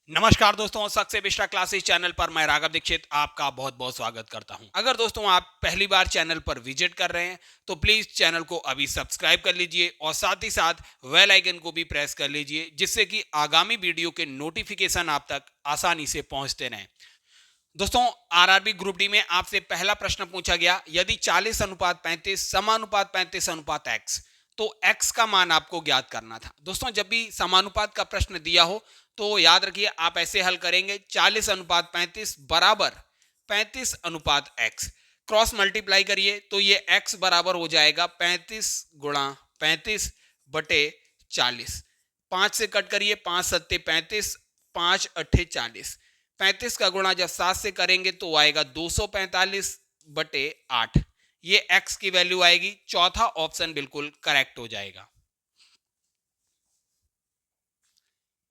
नमस्कार दोस्तों, success vista classes channel पर मैं राघव दीक्षित आपका बहुत बहुत स्वागत करता हूं। अगर दोस्तों आप पहली बार चैनल पर विजिट कर रहे हैं तो प्लीज चैनल को अभी सब्सक्राइब कर लीजिए और साथ ही साथ बेल आइकन को भी प्रेस कर लीजिए, जिससे कि आगामी वीडियो के नोटिफिकेशन आप तक आसानी से पहुंचते रहें। दोस्तों, आरआरबी ग्रुप डी में आपसे पहला प्रश्न पूछा गया, यदि 40:35 समानुपात 35:x तो x का मान आपको ज्ञात करना था। दोस्तों, जब भी समानुपात का प्रश्न दिया हो तो याद रखिए आप ऐसे हल करेंगे 40:35 बराबर 35:x, क्रॉस मल्टीप्लाई करिए तो ये x बराबर हो जाएगा 35 × 35/40। 5 से कट करिए, 5 सत्ते 35, 5 अट्ठे 40। 35 का गुणा जब 7 से करेंगे तो आएगा 245/8। ये x की वैल्यू आएगी। चौथा ऑप्शन बिल्कुल करेक्ट हो जाएगा।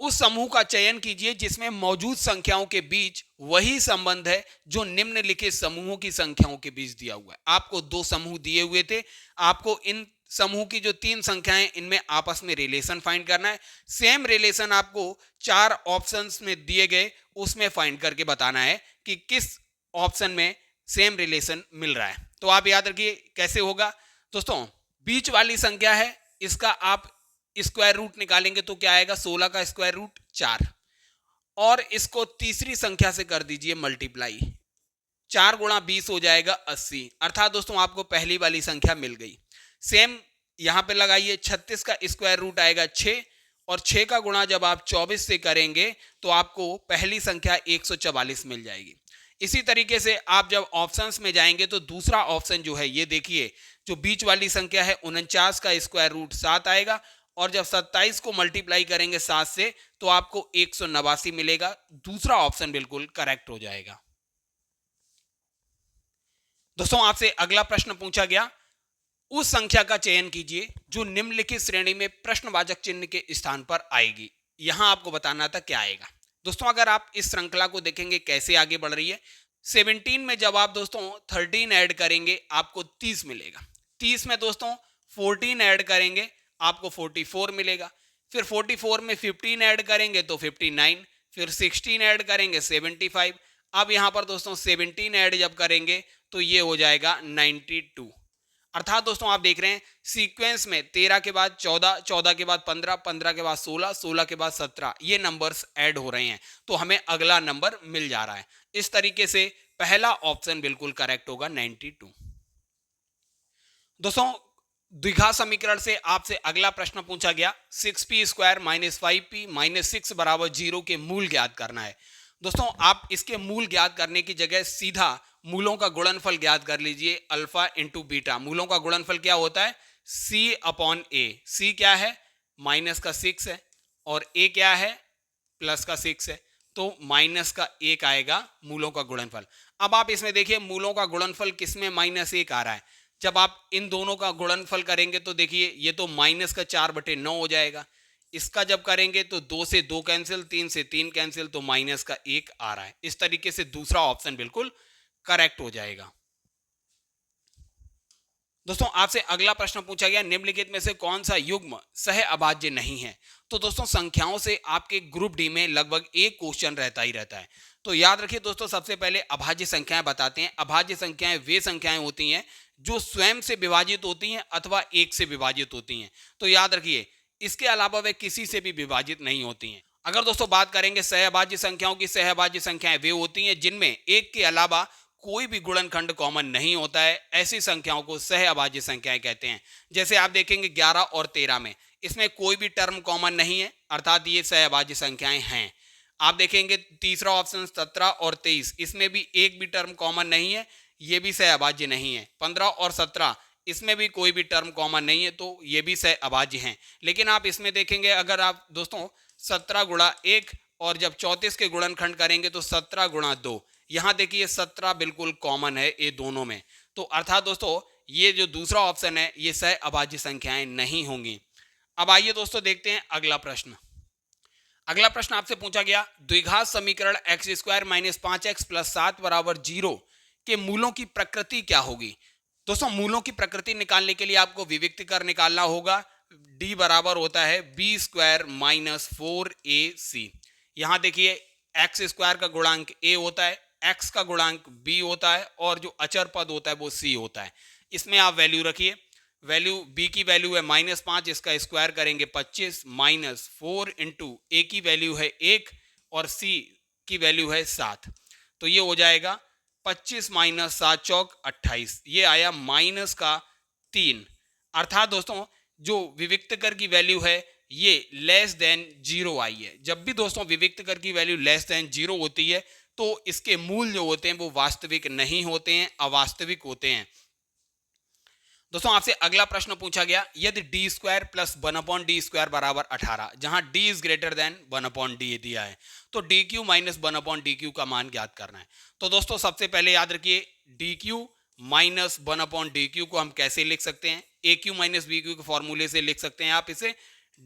उस समूह का चयन कीजिए जिसमें मौजूद संख्याओं के बीच वही संबंध है जो निम्नलिखित समूहों की संख्याओं के बीच दिया हुआ है। आपको दो समूह दिए हुए थे, आपको इन समूह की जो तीन संख्याएं इनमें आपस में रिलेशन फाइंड करना है। सेम रिलेशन आपको चार ऑप्शंस में दिए गए उसमें फाइंड करके बताना है कि किस ऑप्शन में सेम रिलेशन मिल रहा है। तो आप याद रखिए कैसे होगा। दोस्तों, बीच वाली संख्या है, इसका आप स्क्वायर रूट निकालेंगे तो क्या आएगा, 16 का स्क्वायर रूट 4, और इसको तीसरी संख्या से कर दीजिए मल्टीप्लाई, 4 गुणा 20 हो जाएगा 80। अर्थात दोस्तों आपको पहली वाली संख्या मिल गई। सेम यहां पे लगाइए, 36 का स्क्वायर रूट आएगा 6, और 6 का गुणा जब आप 24 से करेंगे तो आपको पहली संख्या 144 मिल जाएगी। इसी तरीके से आप जब ऑप्शंस में जाएंगे तो दूसरा ऑप्शन जो है ये देखिए, जो बीच वाली संख्या है 49 का स्क्वायर रूट 7 आएगा, और जब 27 को मल्टीप्लाई करेंगे 7 से तो आपको 189 मिलेगा। दूसरा ऑप्शन बिल्कुल करेक्ट हो जाएगा। दोस्तों, आपसे अगला प्रश्न पूछा गया, उस संख्या का चयन कीजिए जो निम्नलिखित श्रेणी में प्रश्नवाचक चिन्ह के स्थान पर आएगी। यहां आपको बताना था क्या आएगा। दोस्तों, अगर आप इस श्रृंखला को देखेंगे कैसे आगे बढ़ रही है, 17 में जब आप दोस्तों 13 ऐड करेंगे आपको 30 मिलेगा। 30 में दोस्तों 14 ऐड करेंगे आपको 44 मिलेगा। फिर 44 में 15 ऐड करेंगे तो 59, फिर 16 ऐड करेंगे 75। अब यहां पर दोस्तों 17 ऐड जब करेंगे तो ये हो जाएगा 92। अर्थात दोस्तों आप देख रहे हैं सीक्वेंस में 13 के बाद 14, 14 के बाद 15, 15 के बाद 16, 16 के बाद 17 ये नंबर्स ऐड हो रहे हैं, तो हमें अगला नंबर मिल जा रहा है। इस तरीके से पहला ऑप्शन बिल्कुल करेक्ट होगा 92। दोस्तों, द्विघात समीकरण से आपसे अगला प्रश्न पूछा गया, 6p² - 5p - 6 बराबर 0 के मूल ज्ञात करना है। दोस्तों, आप इसके मूल ज्ञात करने की जगह सीधा मूलों का गुणनफल ज्ञात कर लीजिए, अल्फा इंटू बीटा। मूलों का गुणनफल क्या होता है, c/a। c क्या है, -6 है, और a क्या है, +6 है, तो -1 आएगा मूलों का गुणनफल। अब आप इसमें देखिए मूलों का गुणनफल किसमें -1 आ रहा है। जब आप इन दोनों का गुणनफल करेंगे तो देखिए ये तो -4/9 हो जाएगा। इसका जब करेंगे तो 2 से 2 कैंसिल, 3 से 3 कैंसिल, तो -1 आ रहा है। इस तरीके से दूसरा ऑप्शन बिल्कुल करेक्ट हो जाएगा। दोस्तों, आपसे अगला प्रश्न पूछा गया, निम्नलिखित में से कौन सा युग्म सह अभाज्य नहीं है। तो दोस्तों संख्याओं से आपके ग्रुप डी में लगभग एक क्वेश्चन रहता ही रहता है। तो याद रखिए दोस्तों, सबसे पहले अभाज्य संख्याएं बताते हैं। अभाज्य संख्याएं वे संख्याएं होती हैं जो स्वयं से विभाजित होती हैं अथवा एक से विभाजित होती हैं। तो याद रखिए इसके अलावा वे किसी से भी विभाजित नहीं होती हैं। अगर दोस्तों बात करेंगे सहअभाज्य संख्याओं की, सहअभाज्य संख्याएं वे होती हैं जिनमें एक के अलावा कोई भी गुणनखंड कॉमन नहीं होता है। ऐसी संख्याओं को सहअभाज्य संख्याएं कहते हैं। जैसे आप देखेंगे 11 और 13 में इसमें कोई भी टर्म कॉमन नहीं है, अर्थात ये सहअभाज्य संख्याएं हैं। आप देखेंगे तीसरा ऑप्शन 17 और 23, इसमें भी एक भी टर्म कॉमन नहीं है, ये भी सहअभाज्य नहीं है। 15 और 17 इसमें भी कोई भी टर्म कॉमन नहीं है, तो ये भी सहअभाज्य हैं। लेकिन आप इसमें देखेंगे अगर आप दोस्तों 17 गुणा 1 और जब 34 के गुणनखंड करेंगे तो 17 गुणा 2, यहां देखिए 17 बिल्कुल कॉमन है ये दोनों में। तो अर्थात दोस्तों ये जो दूसरा ऑप्शन है ये सहअभाज्य संख्याएं नहीं होंगी। अब आइए दोस्तों देखते हैं अगला प्रश्न। अगला प्रश्न आपसे पूछा गया, द्विघात समीकरण x² - 5x + 7 बराबर 0 के मूलों की प्रकृति क्या होगी। दोस्तों, मूलों की प्रकृति निकालने के लिए आपको विविक्त कर निकालना होगा। d बराबर होता है b² - 4ac। यहाँ देखिए एक्स स्क्वायर का गुणांक a होता है, x का गुणांक b होता है और जो अचर पद होता है वो c होता है। इसमें आप वैल्यू रखिए, वैल्यू b की वैल्यू है -5, इसका स्क्वायर करेंगे 25 -4 इंटू a की वैल्यू है 1 और c की वैल्यू है 7। तो ये हो जाएगा 25 - 7 चौक 28, ये आया -3। अर्थात दोस्तों जो विविक्त कर की वैल्यू है ये लेस देन 0 आई है। जब भी दोस्तों विविक्त कर की वैल्यू लेस देन 0 होती है तो इसके मूल जो होते हैं वो वास्तविक नहीं होते हैं, अवास्तविक होते हैं। दोस्तों आपसे अगला प्रश्न पूछा गया, यदि D square plus 1/d square बराबर 18, जहां d is greater than 1/d दिया है, तो डी क्यू माइनस 1/dq का मान ज्ञात करना है। तो दोस्तों सबसे पहले याद रखिए डी क्यू माइनस 1/dq को हम कैसे लिख सकते हैं, ए क्यू माइनस बी क्यू के फॉर्मूले से लिख सकते हैं आप इसे,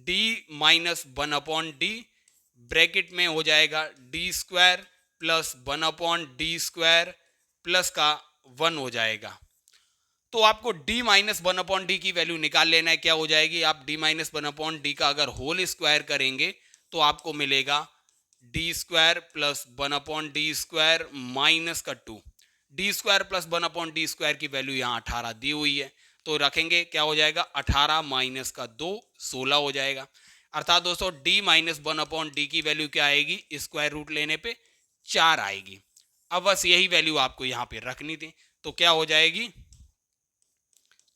d माइनस 1/d ब्रैकेट में हो जाएगा D square plus 1/d square plus का 1 हो जाएगा। तो आपको d माइनस 1/d की वैल्यू निकाल लेना है, क्या हो जाएगी, आप d माइनस 1/d का अगर होल स्क्वायर करेंगे तो आपको मिलेगा d square plus 1/d square minus का 2। d square plus 1/d square की वैल्यू यहाँ 18 दी हुई है, तो रखेंगे क्या हो जाएगा 18 माइनस का 2 16 हो जाएगा। अर्थात दोस्तों d माइनस 1/d की वैल्यू क्या आएगी, स्क्वायर रूट लेने पे 4 आएगी। अब बस यही वैल्यू आपको यहाँ पे रखनी थी, तो क्या हो जाएगी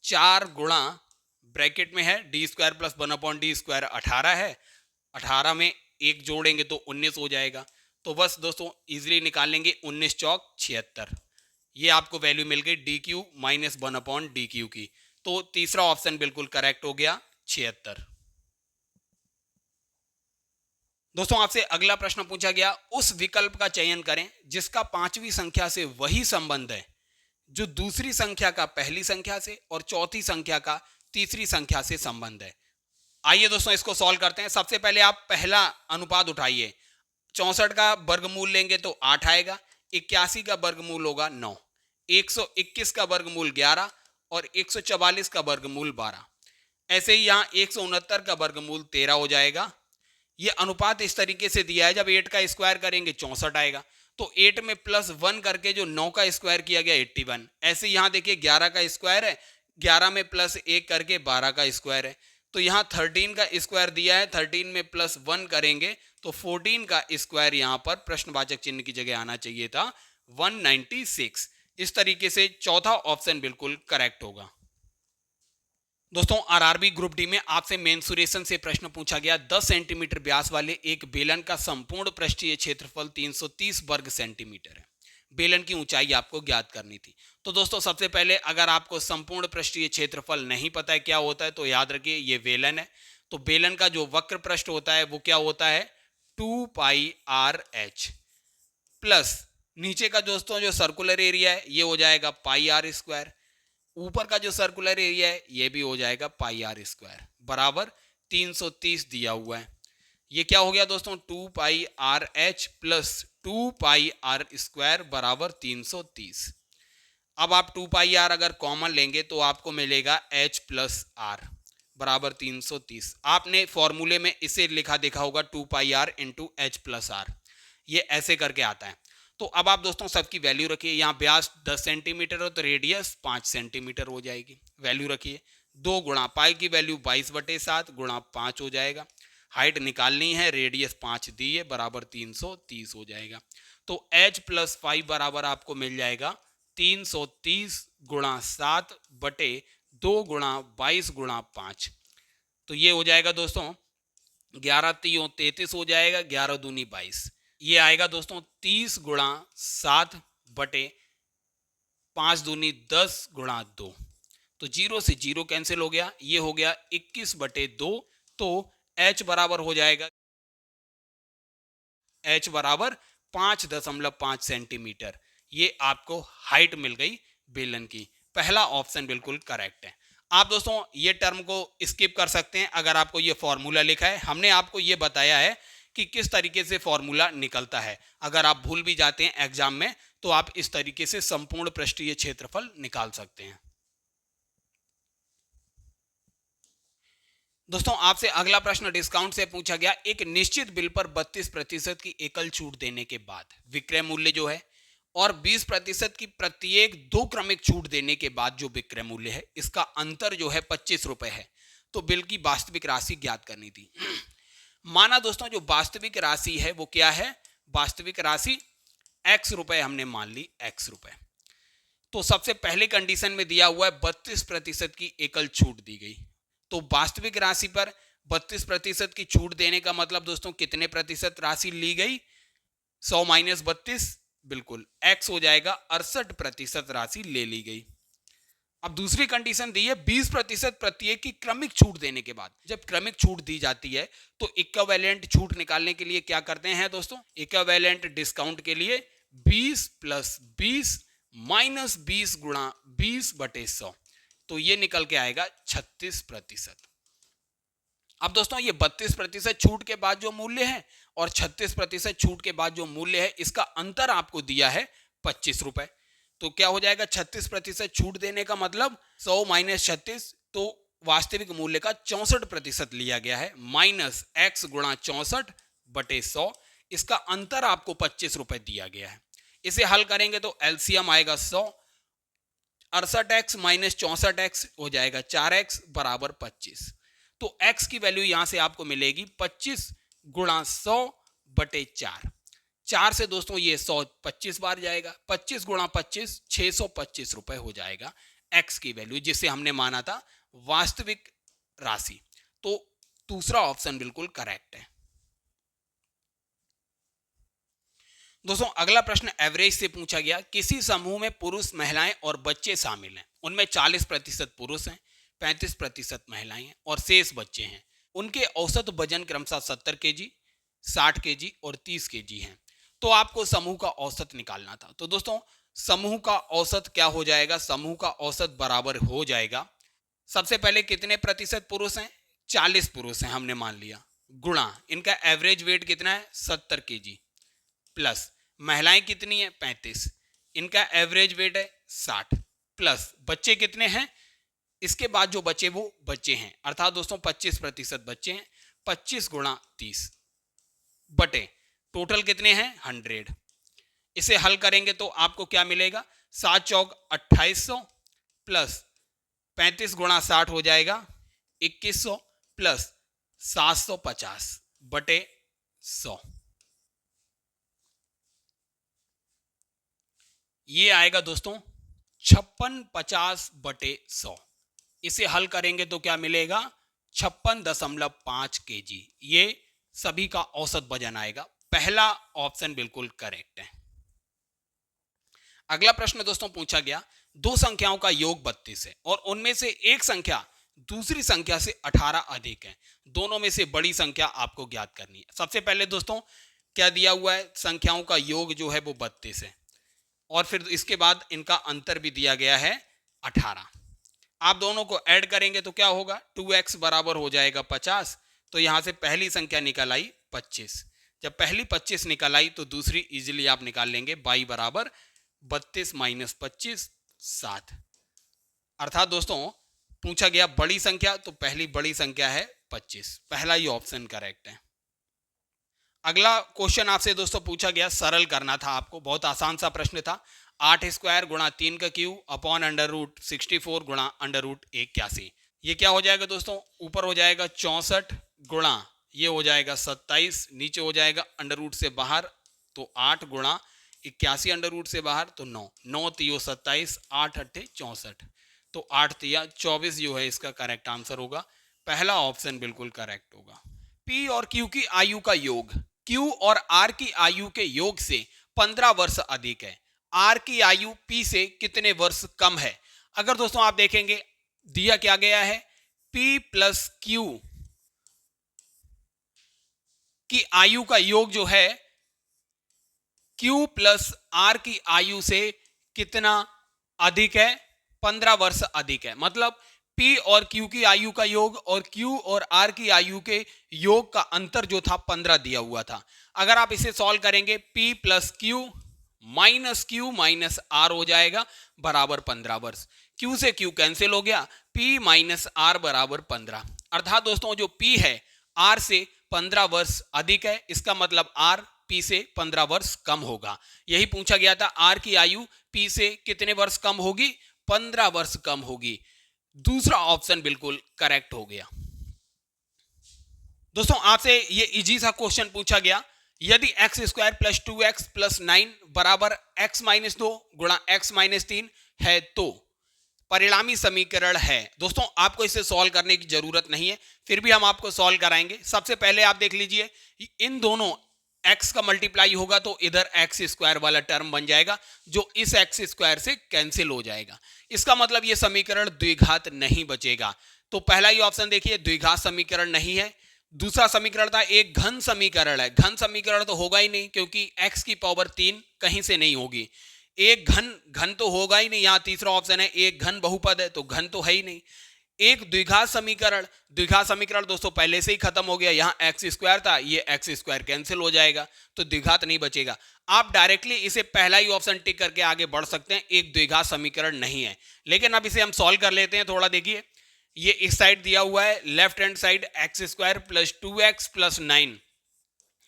4 गुणा ब्रैकेट में है D square plus 1/d square 18 है, 18 में एक जोड़ेंगे तो 19 हो जाएगा। तो बस दोस्तों इजीली निकाल लेंगे 19 चौक 76, ये आपको वैल्यू मिल गई डी क्यू माइनस 1/dq की। तो तीसरा ऑप्शन बिल्कुल करेक्ट हो गया 76। दोस्तों आपसे अगला प्रश्न पूछा गया, उस विकल्प का चयन करें जिसका पांचवी संख्या से वही संबंध है जो दूसरी संख्या का पहली संख्या से और चौथी संख्या का तीसरी संख्या से संबंध है। आइए दोस्तों इसको सॉल्व करते हैं। सबसे पहले आप पहला अनुपात उठाइए, 64 का वर्गमूल लेंगे तो 8 आएगा, 81 का वर्गमूल होगा 9, 121 का वर्गमूल 11 और 144 का वर्गमूल 12। ऐसे ही यहाँ 169 का वर्गमूल 13 हो जाएगा। ये अनुपात इस तरीके से दिया है, जब 8 का स्क्वायर करेंगे 64 आएगा, तो 8 में प्लस 1 करके जो 9 का स्क्वायर किया गया 81। ऐसे यहाँ देखिए 11 का स्क्वायर है, 11 में प्लस 1 करके 12 का स्क्वायर है, तो यहाँ 13 का स्क्वायर दिया है, 13 में प्लस 1 करेंगे तो 14 का स्क्वायर यहाँ पर प्रश्नवाचक चिन्ह की जगह आना चाहिए था 196। इस तरीके से चौथा ऑप्शन बिल्कुल करेक्ट होगा। दोस्तों आरआरबी ग्रुप डी में आपसे मेंसुरेशन से प्रश्न पूछा गया, 10 सेंटीमीटर व्यास वाले एक बेलन का संपूर्ण पृष्ठीय क्षेत्रफल 330 वर्ग सेंटीमीटर है। बेलन की ऊंचाई आपको ज्ञात करनी थी। तो दोस्तों सबसे पहले अगर आपको संपूर्ण पृष्ठीय क्षेत्रफल नहीं पता है क्या होता है तो याद रखिए ये बेलन है। तो बेलन का जो वक्र पृष्ठ होता है वो क्या होता है 2πr/h प्लस नीचे का दोस्तों जो सर्कुलर एरिया है ये हो जाएगा πr², ऊपर का जो सर्कुलर एरिया है ये भी हो जाएगा πr² बराबर 330 दिया हुआ है। ये क्या हो गया दोस्तों 2πrh प्लस 2πr² बराबर 330। अब आप 2πr अगर कॉमन लेंगे तो आपको मिलेगा h प्लस r बराबर 330। आपने फॉर्मूले में इसे लिखा देखा होगा 2πr into H plus are, ये ऐसे करके आता है। तो अब आप दोस्तों सबकी वैल्यू रखिए, यहाँ व्यास 10 सेंटीमीटर हो तो रेडियस 5 सेंटीमीटर हो जाएगी। वैल्यू रखिए 2 गुणा पाई की वैल्यू 22/7 गुणा 5 हो जाएगा। हाइट निकालनी है, रेडियस 5 दी है बराबर 330 हो जाएगा। तो h प्लस 5 बराबर आपको मिल जाएगा 330 गुणा 7/2 गुणा 22 गुणा 5। तो ये हो जाएगा दोस्तों 11 3 33 हो जाएगा, 11 दूनी 22। ये आएगा दोस्तों 30 गुणा 7/5 दूनी 10 गुणा 2। तो 0 से 0 कैंसिल हो गया, ये हो गया 21/2। तो h बराबर हो जाएगा h बराबर 5.5 सेंटीमीटर। ये आपको हाइट मिल गई बेलन की। पहला ऑप्शन बिल्कुल करेक्ट है। आप दोस्तों ये टर्म को स्किप कर सकते हैं अगर आपको ये फॉर्मूला लिखा है। हमने आपको ये बताया है कि किस तरीके से फॉर्मूला निकलता है। अगर आप भूल भी जाते हैं एग्जाम में तो आप इस तरीके से संपूर्ण पृष्ठीय क्षेत्रफल निकाल सकते हैं। दोस्तों आपसे अगला प्रश्न डिस्काउंट से पूछा गया, एक निश्चित बिल पर 32% की एकल छूट देने के बाद विक्रय मूल्य जो है और 20% की प्रत्येक 2 क्रमिक छूट देने के बाद जो विक्रय मूल्य है, इसका अंतर जो है 25 रुपए है। तो बिल की वास्तविक राशि ज्ञात करनी थी। माना दोस्तों जो वास्तविक राशि है वो क्या है, वास्तविक राशि x रुपए हमने मान ली, x रुपए। तो सबसे पहले कंडीशन में दिया हुआ है 32% की एकल छूट दी गई। तो वास्तविक राशि पर 32% की छूट देने का मतलब दोस्तों कितने प्रतिशत राशि ली गई, 100 माइनस 32, बिल्कुल x हो जाएगा 68% राशि ले ली गई। अब दूसरी कंडीशन दी है 20% प्रत्येक की क्रमिक छूट देने के बाद। जब क्रमिक छूट दी जाती है तो इक्विवेलेंट छूट निकालने के लिए क्या करते हैं दोस्तों, इक्विवेलेंट डिस्काउंट के लिए 20 प्लस 20 माइनस 20 गुणा 20/100, तो ये निकल के आएगा 36%। अब दोस्तों ये 32% छूट के बाद जो मूल्य है और 36% छूट के बाद जो मूल्य है, इसका अंतर आपको दिया है 25 रुपए। तो क्या हो जाएगा, 36% छूट देने का मतलब 100 माइनस 36, तो वास्तविक मूल्य का 64% लिया गया है, माइनस x गुणा 64/100, इसका अंतर आपको 25 रुपए दिया गया है। इसे हल करेंगे तो एलसीएम आएगा 100, 68x माइनस 64x हो जाएगा 4x बराबर 25। तो x की वैल्यू यहां से आपको मिलेगी 25 गुणा 100/4। 4 से दोस्तों ये 100 25 बार जाएगा, 25 गुणा 25 625 रुपए हो जाएगा x की वैल्यू, जिसे हमने माना था वास्तविक राशि। तो दूसरा ऑप्शन बिल्कुल करेक्ट है। दोस्तों अगला प्रश्न एवरेज से पूछा गया, किसी समूह में पुरुष, महिलाएं और बच्चे शामिल हैं। उनमें 40% पुरुष हैं, 35% महिलाएं हैं और शेष बच्चे हैं। उनके औसत वजन क्रमशः 70 केजी, 60 केजी और 30 केजी हैं। तो आपको समूह का औसत निकालना था। तो दोस्तों समूह का औसत क्या हो जाएगा, समूह का औसत बराबर हो जाएगा, सबसे पहले कितने प्रतिशत पुरुष हैं, 40 पुरुष हैं हमने मान लिया, गुणा इनका एवरेज वेट कितना है 70 केजी, प्लस महिलाएं कितनी है 35, इनका एवरेज वेट है 60, प्लस बच्चे कितने हैं, इसके बाद जो बचे वो बच्चे हैं, अर्थात दोस्तों 25% बच्चे हैं, 25 गुणा 30 बटे टोटल कितने हैं 100। इसे हल करेंगे तो आपको क्या मिलेगा, 7 चौक 2800 प्लस 35 गुणा 60 हो जाएगा 2100 प्लस 750 बटे 100, ये आएगा दोस्तों 5650/100। इसे हल करेंगे तो क्या मिलेगा 56.5 केजी, ये सभी का औसत वजन आएगा। पहला ऑप्शन बिल्कुल करेक्ट है। अगला प्रश्न दोस्तों पूछा गया, दो संख्याओं का योग 32 है और उनमें से एक संख्या दूसरी संख्या से 18 अधिक है। दोनों में से बड़ी संख्या आपको ज्ञात करनी है। सबसे पहले दोस्तों क्या दिया हुआ है, संख्याओं का योग जो है वो 32 है और फिर इसके बाद इनका अंतर भी दिया गया है 18। आप दोनों को ऐड करेंगे तो क्या होगा, 2x बराबर हो जाएगा 50। तो यहां से पहली संख्या निकल आई 25। जब पहली 25 निकल आई तो दूसरी इजीली आप निकाल लेंगे, y बराबर 32 माइनस 25 7। अर्थात दोस्तों पूछा गया बड़ी संख्या, तो पहली बड़ी संख्या है 25, पहला ही ऑप्शन करेक्ट है। अगला क्वेश्चन आपसे दोस्तों पूछा गया, सरल करना था आपको, बहुत आसान सा प्रश्न था। 8 स्क्वायर गुणा 3 का क्यूब अपॉन √64 गुणा √81। ये क्या हो जाएगा दोस्तों, ऊपर हो जाएगा 64 गुणा ये हो जाएगा 27, नीचे हो जाएगा अंडर से बाहर तो 8 गुणा 81 अंडर से बाहर तो 9, 9 3 27, 8 8 64, तो 8 3 24 जो है इसका करेक्ट आंसर होगा। पहला ऑप्शन बिल्कुल करेक्ट होगा। P और Q की आयु का योग Q और R की आयु के योग से 15 वर्ष अधिक है। R की आयु P से कितने वर्ष कम है। अगर दोस्तों आप देखेंगे दिया क्या गया है, P प्लस Q की आयु का योग जो है Q प्लस R की आयु से कितना अधिक है, 15 वर्ष अधिक है। मतलब P और Q की आयु का योग और Q और R की आयु के योग का अंतर जो था 15 दिया हुआ था। अगर आप इसे सॉल्व करेंगे P plus Q minus R हो जाएगा बराबर 15 वर्ष। Q से Q कैंसिल हो गया, P माइनस R बराबर 15। अर्थात दोस्तों जो P है R से 15 वर्ष अधिक है, इसका मतलब R P से 15 वर्ष कम होगा। यही पूछा गया था, R की आयु P से कितने वर्ष कम होगी? 15 वर्ष कम होगी। दूसरा ऑप्शन बिल्कुल करेक्ट हो गया। दोस्तों आपसे ये इजी सा क्वेश्चन पूछा गया, यदि x square plus 2x plus 9 बराबर x माइनस 2 गुणा x माइनस 3 है तो परिणामी समीकरण है। दोस्तों आपको इसे सॉल्व करने की जरूरत नहीं है, फिर भी हम आपको सॉल्व कराएंगे। सबसे पहले आप देख लीजिए, इन दोनों x का मल्टीप्लाई होगा तो इधर एक्स स्क्वायर वाला टर्म बन जाएगा, जो इस एक्स स्क्वायर से कैंसिल हो जाएगा। इसका मतलब ये समीकरण द्विघात नहीं बचेगा। तो पहला ही ऑप्शन देखिए, द्विघात समीकरण नहीं है। दूसरा समीकरण था एक घन समीकरण है, घन समीकरण तो होगा ही नहीं, क्योंकि x की पावर 3 कहीं से नहीं होगी। एक घन तो होगा ही नहीं। यहां तीसरा ऑप्शन है एक घन बहुपद है, तो घन तो है ही नहीं। एक द्विघात समीकरण दोस्तों पहले से ही खत्म हो गया, यहां एक्स स्क्वायर था, ये एक्स स्क्वायर कैंसिल हो जाएगा, तो द्विघात नहीं बचेगा। आप डायरेक्टली इसे पहला ही ऑप्शन टिक करके आगे बढ़ सकते हैं, एक द्विघात समीकरण नहीं है। लेकिन अब इसे हम सॉल्व कर लेते हैं। थोड़ा देखिए, ये इस साइड दिया हुआ है, left hand side x square plus 2x plus 9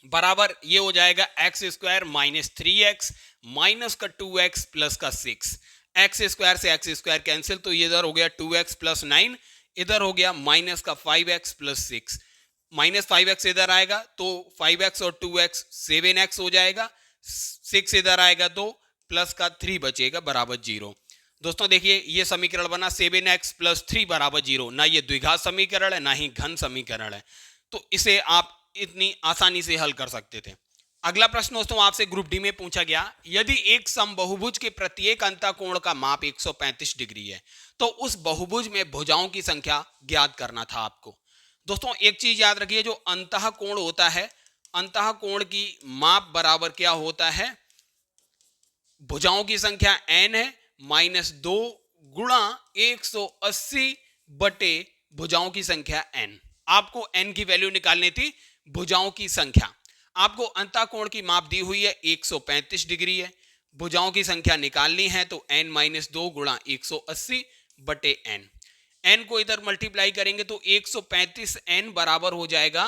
बराबर ये हो जाएगा x square minus 3x minus का 2x प्लस का 6। एक्स स्क्वायर से एक्स स्क्वायर कैंसिल, तो ये इधर हो गया 2x प्लस 9, इधर हो गया माइनस का 5x प्लस 6। माइनस 5x इधर आएगा तो 5x और 2x 7x हो जाएगा, 6 इधर आएगा तो प्लस का 3 बचेगा बराबर 0। दोस्तों देखिए ये समीकरण बना 7x प्लस 3 बराबर 0। ना ये द्विघात समीकरण है, ना ही घन समीकरण है, तो इसे आप इतनी आसानी से हल कर सकते थे। अगला प्रश्न दोस्तों आपसे ग्रुप डी में पूछा गया, यदि एक समबहुभुज के प्रत्येक अंतःकोण का माप 135 डिग्री है तो उस बहुभुज में भुजाओं की संख्या ज्ञात करना था आपको। दोस्तों एक चीज याद रखिए, जो अंतःकोण होता है, अंतःकोण की माप बराबर क्या होता है? भुजाओं की संख्या n है माइनस 2 गुणा 180 बटे भुजाओं की संख्या n। आपको n की वैल्यू निकालनी थी, भुजाओं की संख्या। आपको अंतःकोण की माप दी हुई है 135 डिग्री है, भुजाओं की संख्या निकालनी है, तो n माइनस 2 गुणा 180 बटे n। n को इधर मल्टीप्लाई करेंगे तो 135 n बराबर हो जाएगा।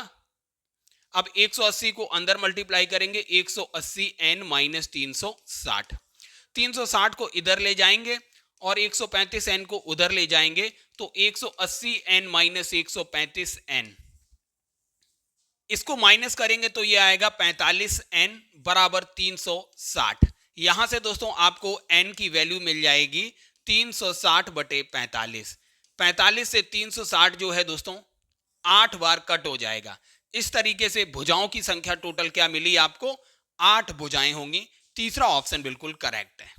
अब 180 को अंदर मल्टीप्लाई करेंगे, 180 n माइनस 360। 360 को इधर ले जाएंगे और 135 n को उधर ले जाएंगे, तो 180 n माइनस 135 n, इसको माइनस करेंगे तो ये आएगा 45 n बराबर 360। यहां से दोस्तों आपको n की वैल्यू मिल जाएगी 360 बटे 45। 45 से 360 जो है दोस्तों 8 बार कट हो जाएगा। इस तरीके से भुजाओं की संख्या टोटल क्या मिली आपको? 8 भुजाएं होंगी। तीसरा ऑप्शन बिल्कुल करेक्ट है।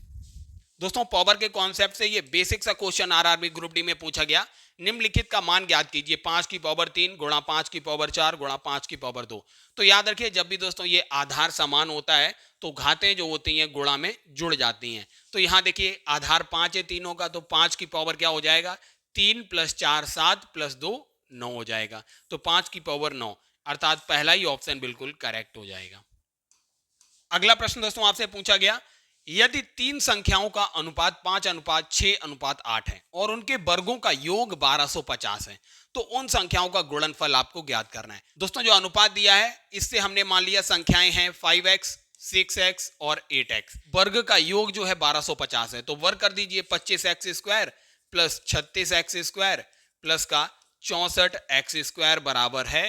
दोस्तों पावर के कॉन्सेप्ट से ये बेसिक सा क्वेश्चन आरआरबी ग्रुप डी में पूछा गया। निम्नलिखित का मान ज्ञात कीजिए, 5 की पावर 3 गुणा 5 की पावर 4 गुणा 5 की पावर 2। तो याद रखिए जब भी दोस्तों ये आधार समान होता है तो घातें जो होती हैं गुणा में जुड़ जाती हैं। तो यहाँ देखिए आधार 5 है तीनों का, तो 5 की पावर क्या हो जाएगा? 3 प्लस 4 7 प्लस 2 9 हो जाएगा, तो 5 की पावर 9, अर्थात पहला ही ऑप्शन बिल्कुल करेक्ट हो जाएगा। अगला प्रश्न दोस्तों आपसे पूछा गया, यदि तीन संख्याओं का अनुपात 5:6:8 है और उनके वर्गों का योग 1250 है तो उन संख्याओं का गुणनफल आपको ज्ञात करना है। दोस्तों जो अनुपात दिया है इससे हमने मान लिया संख्याएं हैं 5x 6x और 8x। वर्ग का योग जो है 1250 है, तो वर्ग कर दीजिए 25x square plus 36x square plus का 64x स्क्वायर बराबर है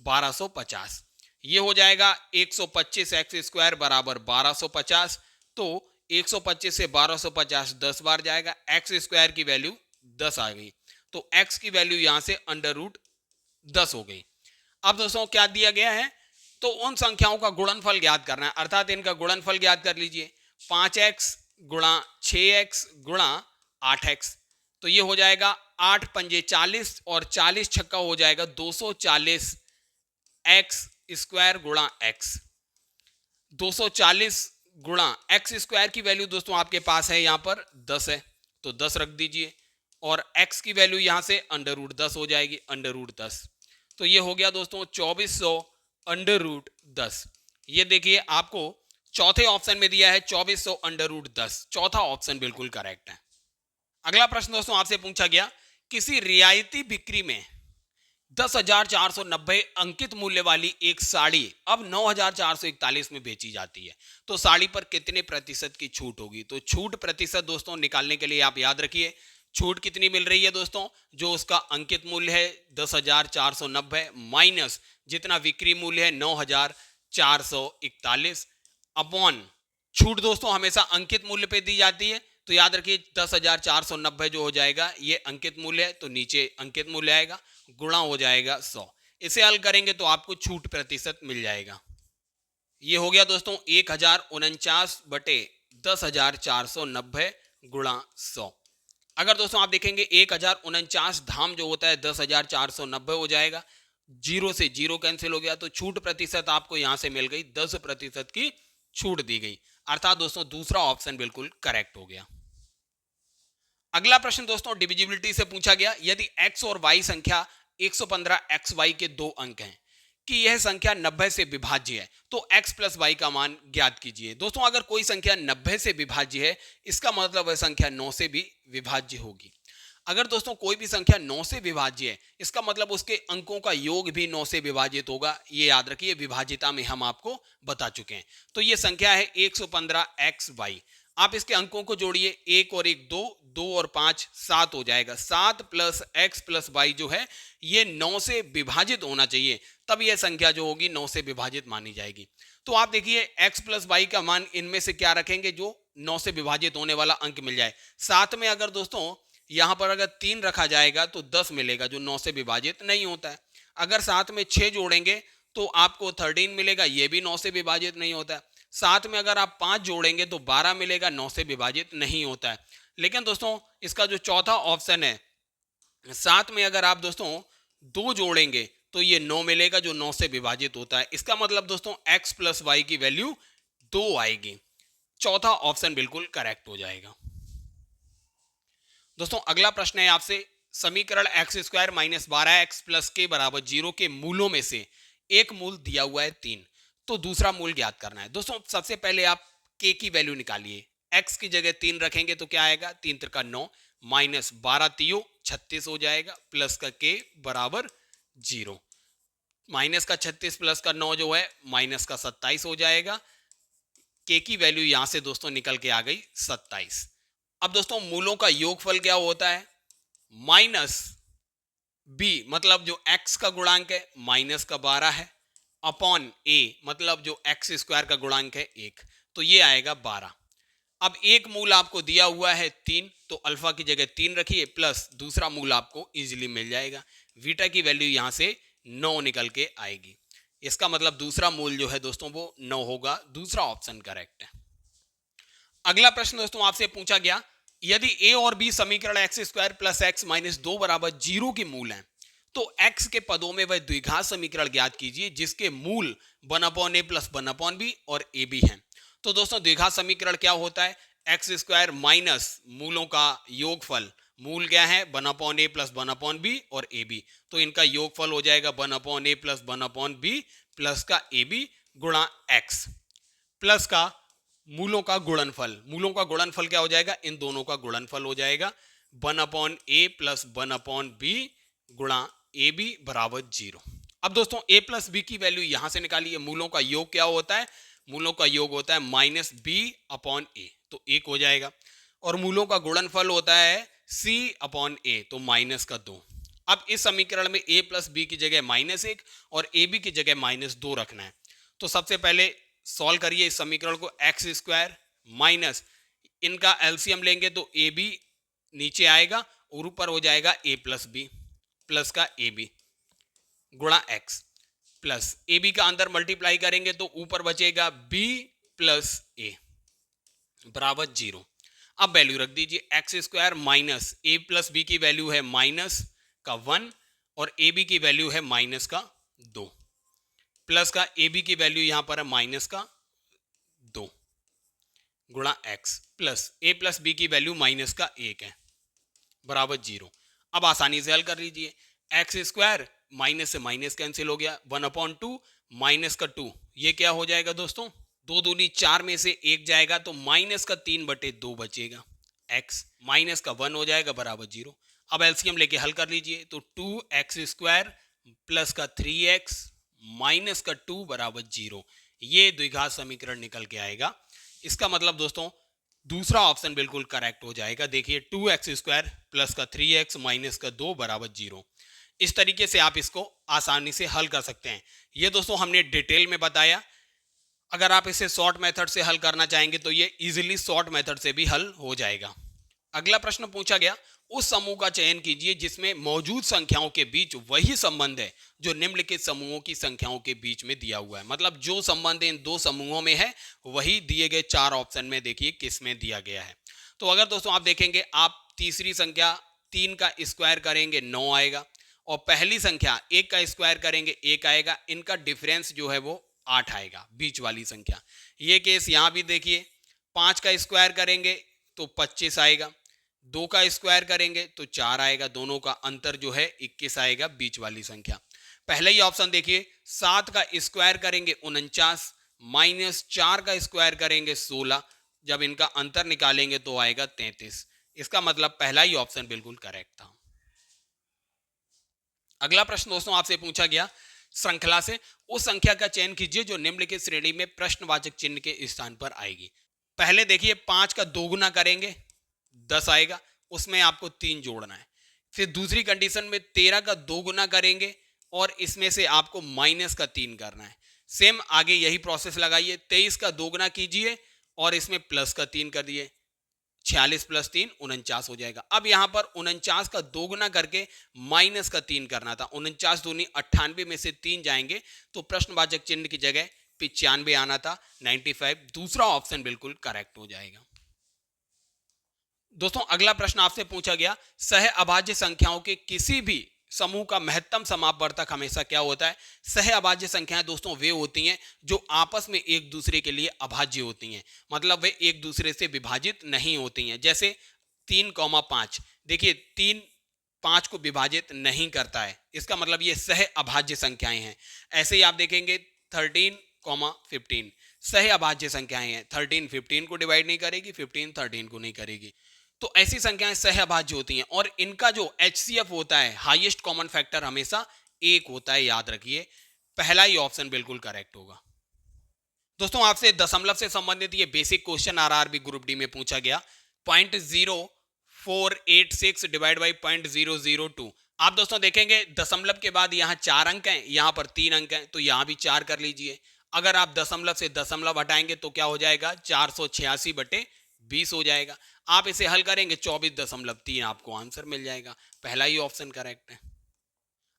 1250। ये हो जाएगा 125x स्क्वायर बराबर 1250, तो 125 से 1250 10 बार जाएगा, x स्क्वायर की वैल्यू 10 आ गई, तो x की वैल्यू यहां से अंडर रूट 10 हो गई। अब दोस्तों क्या दिया गया है? तो उन संख्याओं का गुणनफल ज्ञात करना है, अर्थात इनका गुणनफल ज्ञात कर लीजिए। 5x गुणा 6x गुणा 8x, तो ये हो जाएगा 8 पंजे 40 और 40 छक्का हो जाएगा 240 x स्क्वायर गुणा x। 240 गुणा x स्क्वायर की वैल्यू दोस्तों आपके पास है यहां पर 10 है, तो 10 रख दीजिए और x की वैल्यू यहां से अंडर रूट 10 हो जाएगी, अंडर रूट 10। तो ये हो गया दोस्तों 2400 अंडर रूट 10। ये देखिए आपको चौथे ऑप्शन में दिया है 2400 अंडर रूट 10, चौथा ऑप्शन बिल्कुल करेक्ट है। अगला प्रश्न दोस्तों आपसे पूछा गया, किसी रियायती बिक्री में 10,490 अंकित मूल्य वाली एक साड़ी अब 9,441 में बेची जाती है, तो साड़ी पर कितने प्रतिशत की छूट होगी? तो छूट प्रतिशत दोस्तों निकालने के लिए आप याद रखिए, छूट कितनी मिल रही है दोस्तों? जो उसका अंकित मूल्य है 10,490 माइनस जितना बिक्री मूल्य है 9,441 अपॉन छूट दोस्तों हमेशा अंकित मूल्य पे दी जाती है, तो याद रखिए 10,490 जो हो जाएगा ये अंकित मूल्य है, तो नीचे अंकित मूल्य आएगा, गुणा हो जाएगा 100। इसे हल करेंगे तो आपको छूट प्रतिशत मिल जाएगा। ये हो गया दोस्तों 1049 बटे 10,490 गुणा 100। अगर दोस्तों आप देखेंगे 1049 धाम जो होता है 10,490 हो जाएगा, जीरो से जीरो कैंसिल हो गया, तो छूट प्रतिशत आपको यहां से मिल गई 10% की छूट दी गई, अर्थात दोस्तों दूसरा ऑप्शन बिल्कुल करेक्ट हो गया। अगला प्रश्न दोस्तों डिविजिबिलिटी से पूछा गया, यदि x और y संख्या 115xy के दो अंक हैं कि यह संख्या 90 से विभाज्य है, तो x प्लस y का मान ज्ञात कीजिए। दोस्तों अगर कोई संख्या 90 से विभाज्य है, इसका मतलब वह संख्या 9 से भी विभाज्य होगी। अगर दोस्तों कोई भी संख्या 9 से विभाज्य है, इसका मतलब उसके अंकों का योग भी 9 से विभाजित होगा। ये याद रखिए, विभाजिता में हम आपको बता चुके हैं। तो ये संख्या है 115xy। आप इसके अंकों को जोड़िए, 1 और 1 2, 2 और 5 7 हो जाएगा। 7 प्लस x प्लस वाई जो है ये 9 से विभाजित होना चाहिए, तब यह संख्या जो होगी 9 से विभाजित मानी जाएगी। तो आप देखिए x प्लस वाई का मान इनमें से क्या रखेंगे जो 9 से विभाजित होने वाला अंक मिल जाए। साथ में अगर दोस्तों यहां पर अगर 3 रखा जाएगा तो 10 मिलेगा जो 9 से विभाजित नहीं होता है। अगर साथ में 6 जोड़ेंगे तो आपको 13 मिलेगा, ये भी 9 से विभाजित नहीं होता है। साथ में अगर आप 5 जोड़ेंगे तो 12 मिलेगा, 9 से विभाजित नहीं होता है। लेकिन दोस्तों इसका जो चौथा ऑप्शन है, साथ में अगर आप दोस्तों 2 जोड़ेंगे तो ये 9 मिलेगा जो 9 से विभाजित होता है। इसका मतलब दोस्तों x प्लस वाई की वैल्यू 2 आएगी। चौथा ऑप्शन बिल्कुल करेक्ट हो जाएगा। दोस्तों अगला प्रश्न है आपसे, समीकरण x square minus 12x plus के बराबर 0 के मूलों में से एक मूल दिया हुआ है 3, तो दूसरा मूल ज्ञात करना है। दोस्तों सबसे पहले आप k की वैल्यू निकालिए। x की जगह 3 रखेंगे तो क्या आएगा, 3 त्रिका 9 माइनस 12 तियो 36 हो जाएगा, प्लस का k बराबर 0। माइनस का 36 प्लस का 9 जो है माइनस का 27 हो जाएगा। k की वैल्यू यहां से दोस्तों निकल के आ गई 27। अब दोस्तों मूलों का योगफल क्या होता है, माइनस b मतलब जो x का गुणांक है माइनस का 12 है, अपॉन a मतलब जो x स्क्वायर का गुणांक है 1, तो ये आएगा 12। अब एक मूल आपको दिया हुआ है 3, तो अल्फा की जगह 3 रखिए, प्लस दूसरा मूल आपको इजीली मिल जाएगा। बीटा की वैल्यू यहां से 9 निकल के आएगी। इसका मतलब दूसरा मूल जो है दोस्तों वो 9 होगा। दूसरा ऑप्शन करेक्ट है। अगला प्रश्न दोस्तों आपसे पूछा गया, यदि a और b समीकरण x square plus x minus 2 बराबर 0 के मूल हैं, तो x के पदों में वह द्विघात समीकरण ज्ञात कीजिए जिसके मूल 1/a प्लस 1/b और ab हैं। तो दोस्तों द्विघात समीकरण क्या होता है, एक्स स्क्वायर माइनस मूलों का योगफल, मूल क्या है 1/a प्लस 1/b और ab, तो इनका योगफल हो जाएगा 1/a प्लस 1/b प्लस का ab गुणा x प्लस का मूलों का गुणनफल। मूलों का गुणनफल क्या हो जाएगा, इन दोनों का गुणनफल हो जाएगा 1/a प्लस 1/b गुणा ab बराबर 0। अब दोस्तों a प्लस b की वैल्यू यहां से निकालिए। मूलों का योग क्या होता है, मूलों का योग होता है माइनस b अपॉन a, तो 1 हो जाएगा। और मूलों का गुणनफल होता है c अपॉन a, तो माइनस का 2। अब इस समीकरण में a प्लस b की जगह -1 और ab की जगह -2 रखना है। तो सबसे पहले सॉल्व करिए इस समीकरण को, एक्स स्क्वायर माइनस इनका एलसीएम लेंगे तो ए बी नीचे आएगा और ऊपर हो जाएगा a प्लस बी प्लस का ए बी गुणा एक्स प्लस ए बी का अंदर मल्टीप्लाई करेंगे तो ऊपर बचेगा b प्लस ए बराबर 0। अब वैल्यू रख दीजिए, एक्स स्क्वायर माइनस ए प्लस बी की वैल्यू है माइनस का 1 और ए बी की वैल्यू है माइनस का 2 प्लस का ए बी की वैल्यू यहां पर है माइनस का 2 गुणा एक्स प्लस ए प्लस बी की वैल्यू माइनस का 1 है बराबर 0। अब आसानी से हल कर लीजिए, एक्स स्क्वायर माइनस से माइनस कैंसिल हो गया, 1/2 माइनस का 2, ये क्या हो जाएगा दोस्तों, 2 दूनी 4 में से 1 जाएगा तो माइनस का 3/2 बचेगा, एक्स माइनस का 1 हो जाएगा बराबर 0। अब एलसीएम लेके हल कर लीजिए तो 2x स्क्वायर प्लस का 3x माइनस का 2 बराबर 0। ये द्विघात समीकरण निकल के आएगा। इसका मतलब दोस्तों दूसरा ऑप्शन बिल्कुल करेक्ट हो जाएगा। देखिए 2x² प्लस का 3x माइनस का 2 बराबर 0। इस तरीके से आप इसको आसानी से हल कर सकते हैं। ये दोस्तों हमने डिटेल में बताया। अगर आप इसे शॉर्ट मेथड से हल करना चाहेंगे तो ये इजीली शॉर्ट मेथड से भी हल हो जाएगा। अगला प्रश्न पूछा गया, उस समूह का चयन कीजिए जिसमें मौजूद संख्याओं के बीच वही संबंध है जो निम्नलिखित समूहों की संख्याओं के बीच में दिया हुआ है। मतलब जो संबंध इन दो समूहों में है वही दिए गए चार ऑप्शन में देखिए किस में दिया गया है। तो अगर दोस्तों आप देखेंगे, आप तीसरी संख्या 3 का स्क्वायर करेंगे 9 आएगा, और पहली संख्या 1 का स्क्वायर करेंगे 1 आएगा। इनका डिफरेंस जो है वो 8 आएगा, बीच वाली संख्या। ये केस यहां भी देखिए, 5 का स्क्वायर करेंगे तो 25 आएगा, 2 का स्क्वायर करेंगे तो 4 आएगा, दोनों का अंतर जो है 21 आएगा, बीच वाली संख्या। पहले ही ऑप्शन देखिए, 7 का स्क्वायर करेंगे 49 माइनस 4 का स्क्वायर करेंगे 16, जब इनका अंतर निकालेंगे तो आएगा 33। इसका मतलब पहला ही ऑप्शन बिल्कुल करेक्ट था। अगला प्रश्न दोस्तों आपसे पूछा गया, श्रृंखला से उस संख्या का चयन कीजिए जो निम्नलिखित श्रेणी में प्रश्नवाचक चिन्ह के स्थान पर आएगी। पहले देखिए 5 का 2 गुना करेंगे 10 आएगा, उसमें आपको 3 जोड़ना है। फिर दूसरी कंडीशन में 13 का 2 गुना करेंगे और इसमें से आपको माइनस का 3 करना है। सेम आगे यही प्रोसेस लगाइए, 23 का 2 गुना कीजिए और इसमें प्लस का 3 कर दिए, 46 प्लस 3 49 हो जाएगा। अब यहां पर 49 का 2 गुना करके माइनस का 3 करना था। 49 दूनी 98 में से 3 जाएंगे तो प्रश्नवाचक चिन्ह की जगह 95 आना था, 95। दूसरा ऑप्शन बिल्कुल करेक्ट हो जाएगा। दोस्तों अगला प्रश्न आपसे पूछा गया, सह अभाज्य संख्याओं के किसी भी समूह का महत्तम समापवर्तक हमेशा क्या होता है। सह अभाज्य संख्याएं दोस्तों वे होती हैं जो आपस में एक दूसरे के लिए अभाज्य होती हैं, मतलब वे एक दूसरे से विभाजित नहीं होती हैं। जैसे 3,5, देखिए 3 5 को विभाजित नहीं करता है, इसका मतलब ये सह अभाज्य संख्याएं हैं। ऐसे ही आप देखेंगे 13,15 सह अभाज्य संख्याएं हैं। 13 15 को डिवाइड नहीं करेगी, 15 13 को नहीं करेगी। तो ऐसी संख्याएं सहअभाज्य होती हैं और इनका जो HCF होता है, हाईएस्ट कॉमन फैक्टर, हमेशा 1 होता है, याद रखिए। पहला ही ऑप्शन बिल्कुल करेक्ट होगा। दोस्तों आपसे दशमलव से संबंधित ये basic question RRB group D में पूछा गया, 0.0486 डिवाइड बाई 0.002। आप दोस्तों देखेंगे दशमलव के बाद यहाँ 4 अंक हैं, यहाँ पर 3 अंक हैं, तो यहाँ भी 4 कर लीजिए। अगर आप दशमलव से दशमलव हटाएंगे तो क्या हो जाएगा, 486/20 हो जाएगा। आप इसे हल करेंगे 24.3, आपको आंसर मिल जाएगा। पहला ही ऑप्शन करेक्ट है।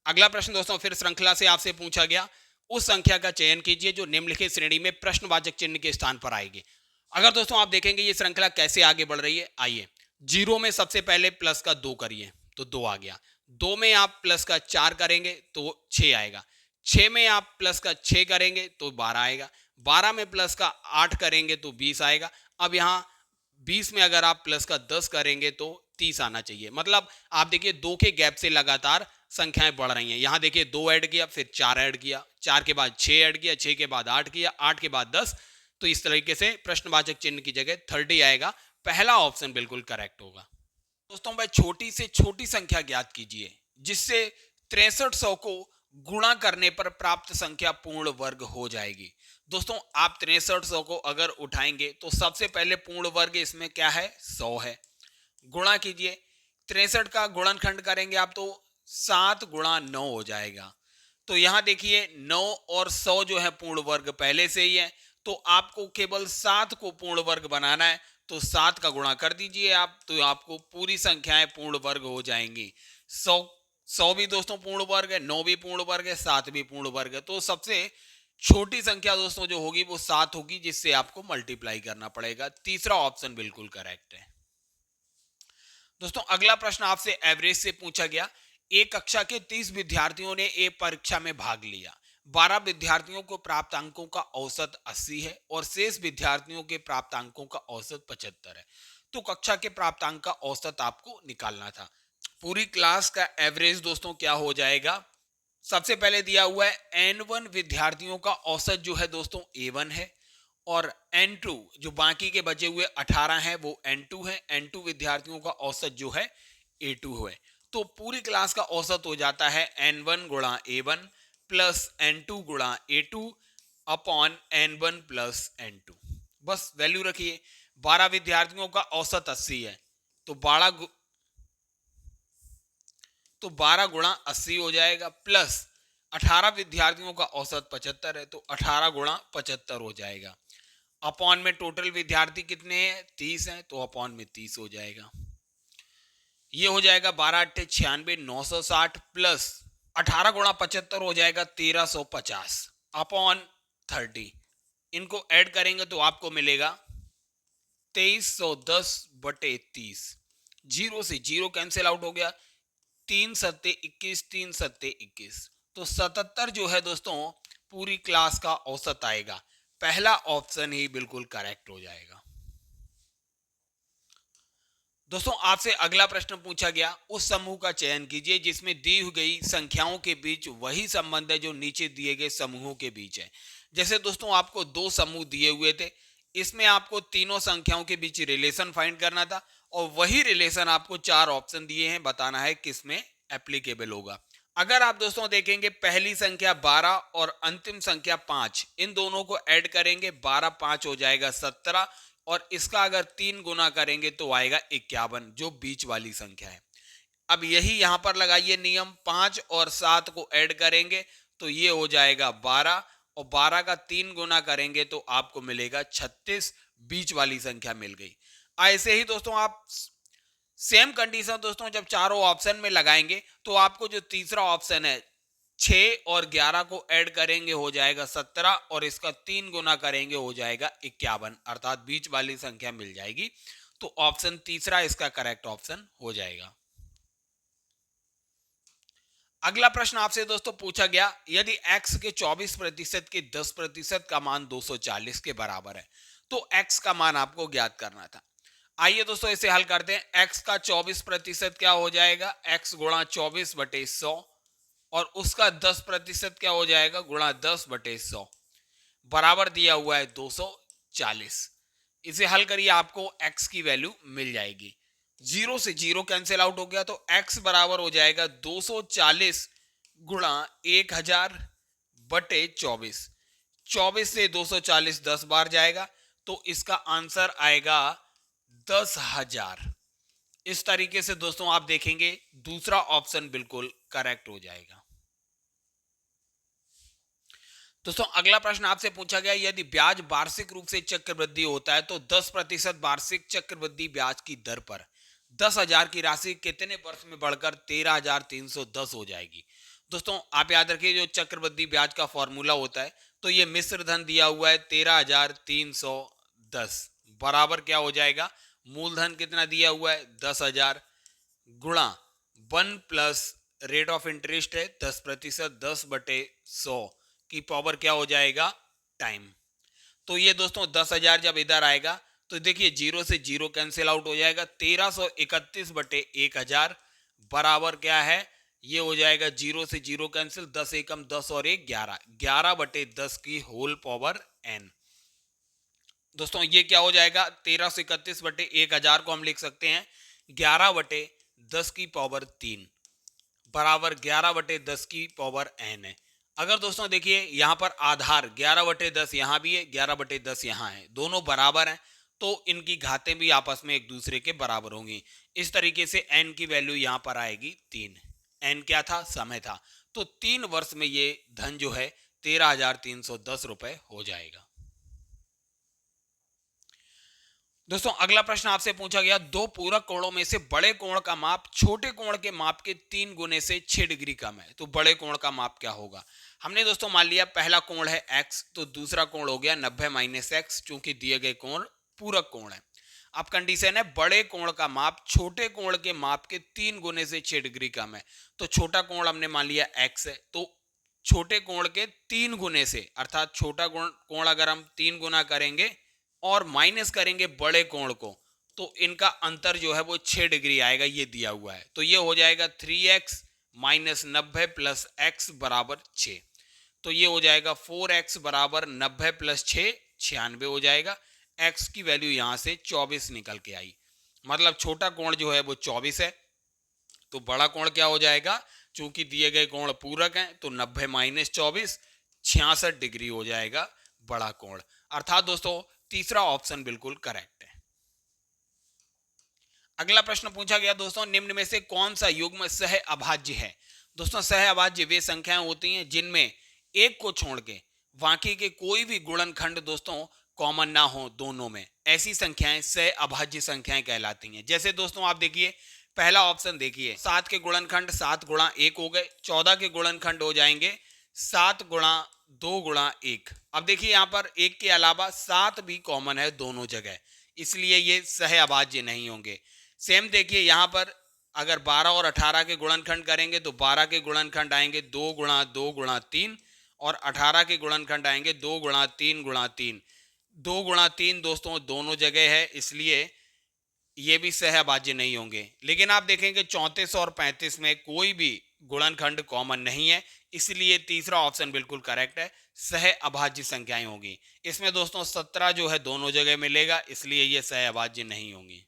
अगला प्रश्न दोस्तों फिर श्रृंखला से आपसे पूछा गया, उस संख्या का चयन कीजिए जो निम्नलिखित श्रेणी में प्रश्नवाचक चिन्ह के स्थान पर आएगी। अगर दोस्तों आप देखेंगे ये श्रृंखला कैसे आगे बढ़ रही है, आइए 0 में सबसे पहले प्लस का 2 करिए तो 2 आ गया। 2 में आप प्लस का 4 करेंगे तो 6 आएगा। 6 में आप प्लस का 6 करेंगे तो 12 आएगा। 12 में प्लस का 8 करेंगे तो 20 आएगा। अब यहाँ 20 में अगर आप प्लस का 10 करेंगे तो 30 आना चाहिए। मतलब आप देखिए 2 के गैप से लगातार संख्याएं बढ़ रही हैं। यहाँ देखिए 2 ऐड किया, फिर 4 ऐड किया, 4 के बाद 6 ऐड किया, 6 के बाद 8 किया, 8 के बाद 10। तो इस तरीके से प्रश्नवाचक चिन्ह की जगह 30 आएगा। पहला ऑप्शन बिल्कुल करेक्ट होगा। दोस्तों वह छोटी से छोटी संख्या ज्ञात कीजिए जिससे 6300 को गुणा करने पर प्राप्त संख्या पूर्ण वर्ग हो जाएगी। दोस्तों आप 6300 को अगर उठाएंगे तो सबसे पहले पूर्ण वर्ग इसमें क्या है, 100 है। गुणा कीजिए, 63 का गुणनखंड करेंगे आप तो 7 गुणा 9 हो जाएगा। तो यहां देखिए 9 और 100 जो है पूर्ण वर्ग पहले से ही है, तो आपको केवल 7 को पूर्ण वर्ग बनाना है। तो 7 का गुणा कर दीजिए आप, तो आपको पूरी संख्याएं पूर्ण वर्ग हो जाएंगी। 100 भी दोस्तों पूर्ण वर्ग है, 9 भी पूर्ण वर्ग है, 7 भी पूर्ण वर्ग है। तो सबसे छोटी संख्या दोस्तों जो होगी वो 7 होगी, जिससे आपको मल्टीप्लाई करना पड़ेगा। तीसरा ऑप्शन बिल्कुल करेक्ट है। दोस्तों अगला प्रश्न आपसे एवरेज से पूछा गया, एक कक्षा के 30 विद्यार्थियों ने एक परीक्षा में भाग लिया। 12 विद्यार्थियों को प्राप्त अंकों का औसत 80 है और शेष विद्यार्थियों के प्राप्त अंकों का औसत 75 है। तो कक्षा के प्राप्त अंक का औसत आपको निकालना था। पूरी क्लास का एवरेज दोस्तों क्या हो जाएगा, सबसे पहले दिया हुआ है N1 विद्यार्थियों का औसत जो है दोस्तों A1 है, और N2 जो बाकी के बचे हुए 18 हैं वो N2 है। N2 विद्यार्थियों का औसत जो है A2 है। तो पूरी क्लास का औसत हो जाता है n1 गुणा a1 प्लस n2 गुणा a2 upon n1 plus n2। बस वैल्यू रखिए, 12 विद्यार्थियों का औसत 80 है, तो 12 गुणा 80 हो जाएगा, प्लस 18 विद्यार्थियों का औसत 75 है, तो 18 गुणा 75 हो जाएगा। अपॉन में टोटल विद्यार्थी कितने हैं, 30 हैं, तो अपॉन में 30 हो जाएगा। ये हो जाएगा 12 × 8 = 96, 960 प्लस 18 गुणा 75 हो जाएगा 1350 अपॉन 30। इनको ऐड करेंगे तो आपको मिलेगा 2310/30। जीरो से जीरो कैंसिल आउट हो गया, 3 सत्ते 21, 3 सत्ते 21, तो 77 जो है दोस्तों पूरी क्लास का औसत आएगा। पहला ऑप्शन ही बिल्कुल करेक्ट हो जाएगा। दोस्तों आपसे अगला प्रश्न पूछा गया, उस समूह का चयन कीजिए जिसमें दी गई संख्याओं के बीच वही संबंध है जो नीचे दिए गए समूहों के बीच है। जैसे दोस्तों आपको दो समूह दिए हुए थे, इसमें आपको तीनों संख्याओं के बीच रिलेशन फाइंड करना था और वही रिलेशन आपको 4 ऑप्शन दिए हैं, बताना है किसमें एप्लीकेबल होगा। अगर आप दोस्तों देखेंगे पहली संख्या 12 और अंतिम संख्या 5, इन दोनों को ऐड करेंगे 12 5 हो जाएगा 17 और इसका अगर 3 गुना करेंगे तो आएगा 51, जो बीच वाली संख्या है। अब यही यहां पर लगाइए नियम, 5 और 7 को ऐड करेंगे तो ये हो जाएगा 12 और 12 का 3 गुना करेंगे तो आपको मिलेगा 36, बीच वाली संख्या मिल गई। ऐसे ही दोस्तों आप सेम कंडीशन दोस्तों जब चारों ऑप्शन में लगाएंगे तो आपको जो तीसरा ऑप्शन है 6 और 11 को ऐड करेंगे हो जाएगा 17 और इसका 3 गुना करेंगे हो जाएगा 51, अर्थात बीच वाली संख्या मिल जाएगी। तो ऑप्शन तीसरा इसका करेक्ट ऑप्शन हो जाएगा। अगला प्रश्न आपसे दोस्तों पूछा गया, यदि x के 24% के 10% का मान 240 के बराबर है तो x का मान आपको ज्ञात करना था। आइए दोस्तों इसे हल करते हैं। x का 24% क्या हो जाएगा, x गुणा 24/100 और उसका 10% क्या हो जाएगा, गुणा 10/100 बराबर दिया हुआ है 240। इसे हल करिए, आपको x की वैल्यू मिल जाएगी। जीरो से जीरो कैंसिल आउट हो गया तो x बराबर हो जाएगा 240 गुणा 1000/24। 24 से 240 10 बार जाएगा तो इसका आंसर आएगा 10,000। इस तरीके से दोस्तों आप देखेंगे दूसरा ऑप्शन बिल्कुल करेक्ट हो जाएगा। दोस्तों अगला प्रश्न आपसे पूछा गया, यदि ब्याज वार्षिक रूप से चक्रवृद्धि होता है तो 10% वार्षिक चक्रवृद्धि ब्याज की दर पर 10,000 की राशि कितने वर्ष में बढ़कर 13,310 हो जाएगी। दोस्तों आप याद रखिए, जो चक्रवृद्धि ब्याज का फॉर्मूला होता है तो ये मिश्र धन दिया हुआ है 13,310 बराबर क्या हो जाएगा, मूलधन कितना दिया हुआ है 10,000 गुणा 1 प्लस रेट ऑफ इंटरेस्ट है 10%, 10/100 की पावर क्या हो जाएगा, टाइम। तो ये दोस्तों 10,000 जब इधर आएगा तो देखिए जीरो से जीरो कैंसिल आउट हो जाएगा, 1331/1000 बराबर क्या है, ये हो जाएगा जीरो से जीरो कैंसिल, 10 एकम 10 और 1 11, 11/10 की होल पावर n। दोस्तों ये क्या हो जाएगा, 1331/1000 को हम लिख सकते हैं 11/10 की पावर 3 बराबर 11/10 की पावर n है। अगर दोस्तों देखिए यहां पर आधार 11/10 यहां भी है, 11/10 यहां है, दोनों बराबर हैं तो इनकी घातें भी आपस में एक दूसरे के बराबर होंगी। इस तरीके से n की वैल्यू यहां पर आएगी 3। n क्या था, समय था, तो 3 वर्ष में ये धन जो है 13,310 रुपए हो जाएगा। दोस्तों अगला प्रश्न आपसे पूछा गया, दो पूरक कोणों में से बड़े कोण का माप छोटे कोण के माप के 3 गुने से 6 डिग्री कम है, तो बड़े कोण का माप क्या होगा। हमने दोस्तों मान लिया पहला कोण है x, तो दूसरा कोण हो गया 90 - x, चूंकि दिए गए कोण पूरक कोण है। अब कंडीशन है बड़े कोण का माप छोटे कोण के माप के 3 गुने से 6 डिग्री कम है, तो छोटा कोण हमने मान लिया x है, तो छोटे कोण के 3 गुने से, अर्थात छोटा कोण अगर हम 3 गुना करेंगे और माइनस करेंगे बड़े कोण को तो इनका अंतर जो है वो 6 डिग्री आएगा, ये दिया हुआ है। तो ये हो जाएगा 3x - 90 + x बराबर 6, तो ये हो जाएगा 4x बराबर 90 + 6 96 हो जाएगा। x की वैल्यू यहां से 24 निकल के आई, मतलब छोटा कोण जो है वो 24 है, तो बड़ा कोण क्या हो जाएगा, चूंकि दिए गए कोण पूरक हैं तो 90 माइनस 24 66 डिग्री हो जाएगा बड़ा कोण। अर्थात दोस्तों तीसरा ऑप्शन बिल्कुल करेक्ट है। अगला प्रश्न पूछा गया दोस्तों, निम्न में से कौन सा युग्म सह अभाज्य है। दोस्तों सह अभाज्य वे संख्याएं होती हैं जिनमें एक को छोड़ के बाकी के कोई भी गुणनखंड दोस्तों कॉमन ना हो दोनों में, ऐसी संख्याएं सह अभाज्य संख्याएं कहलाती हैं। जैसे दोस्तों आप देखिए पहला ऑप्शन देखिए, 7 के गुणनखंड 7 गुणा 1 हो गए, 14 के गुणनखंड हो जाएंगे 7 गुणा 2 गुणा 1। अब देखिए यहाँ पर 1 के अलावा 7 भी कॉमन है दोनों जगह, इसलिए ये सह अभाज्य नहीं होंगे। सेम देखिए यहाँ पर अगर 12 और 18 के गुणनखंड करेंगे तो 12 के गुणनखंड आएंगे 2 गुणा 2 गुणा 3 और 18 के गुणनखंड आएंगे 2 गुणा 3 गुणा 3। 2 गुणा 3 दोस्तों दोनों जगह है, इसलिए ये भी सहअभाज्य नहीं होंगे। लेकिन आप देखेंगे 34 और 35 में कोई भी गुणनखंड कॉमन नहीं है, इसलिए तीसरा ऑप्शन बिल्कुल करेक्ट है, सहअभाज्य संख्याएं होंगी। इसमें दोस्तों 17 जो है दोनों जगह मिलेगा, इसलिए ये सहअभाज्य नहीं होंगी।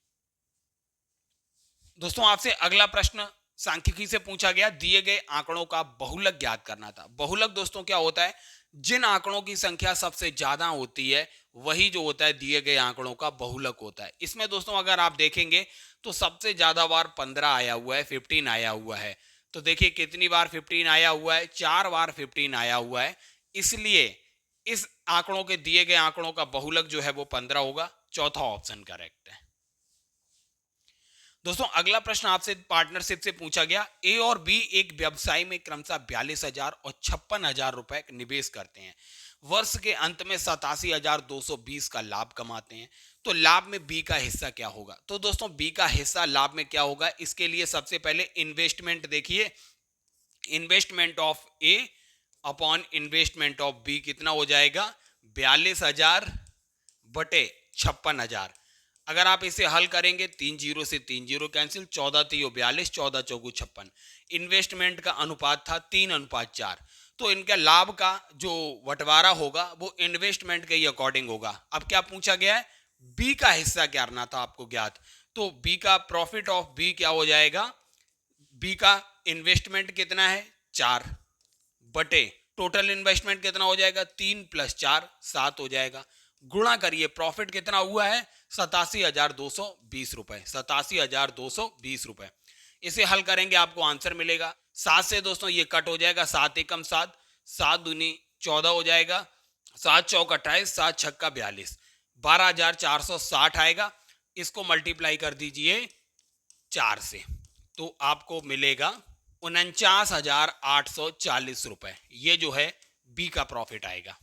दोस्तों आपसे अगला प्रश्न सांख्यिकी से पूछा गया, दिए गए आंकड़ों का बहुलक ज्ञात करना था। बहुलक दोस्तों क्या होता है, जिन आंकड़ों की संख्या सबसे ज्यादा होती है वही जो होता है दिए गए आंकड़ों का बहुलक होता है। इसमें दोस्तों अगर आप देखेंगे तो सबसे ज्यादा बार 15 आया हुआ है, 15 आया हुआ है। तो देखिए कितनी बार 15 आया हुआ है, 4 बार 15 आया हुआ है, इसलिए इस आंकड़ों के दिए गए आंकड़ों का बहुलक जो है वो 15 होगा। चौथा ऑप्शन करेक्ट है। दोस्तों अगला प्रश्न आपसे पार्टनरशिप से पूछा गया, ए और बी एक व्यवसाय में क्रमशः 42,000 और 56,000 रुपए निवेश करते हैं। वर्ष के अंत में 87,220 का लाभ कमाते हैं, तो लाभ में बी का हिस्सा क्या होगा। तो दोस्तों बी का हिस्सा लाभ में क्या होगा, इसके लिए सबसे पहले इन्वेस्टमेंट देखिए, investment of A upon investment of B कितना हो जाएगा, 42,000 बटे 56,000। अगर आप इसे हल करेंगे 3 जीरो से 3 जीरो कैंसिल, 14 3 42, 14 चौगु 56। इन्वेस्टमेंट का अनुपात था 3:4, तो इनका लाभ का जो बंटवारा होगा वो इन्वेस्टमेंट के ही अकॉर्डिंग होगा। अब क्या पूछा गया है, बी का हिस्सा क्या करना था आपको ज्ञात, तो बी का प्रॉफिट ऑफ बी क्या हो जाएगा, बी का इन्वेस्टमेंट कितना है 4 बटे टोटल इन्वेस्टमेंट कितना हो जाएगा 3 + 4 7 हो जाएगा। गुणा करिए, प्रॉफिट कितना हुआ है 87,220 रुपए, 87,220 रुपए। इसे हल करेंगे आपको आंसर मिलेगा 7 से दोस्तों ये कट हो जाएगा, 7 एकम 7, 7 दूनी 14 हो जाएगा, 7 चौक 28, 7 छक्का 42, 12,460 आएगा। इसको मल्टीप्लाई कर दीजिए 4 से, तो आपको मिलेगा 49,840 रुपए। ये जो है बी का प्रॉफिट आएगा,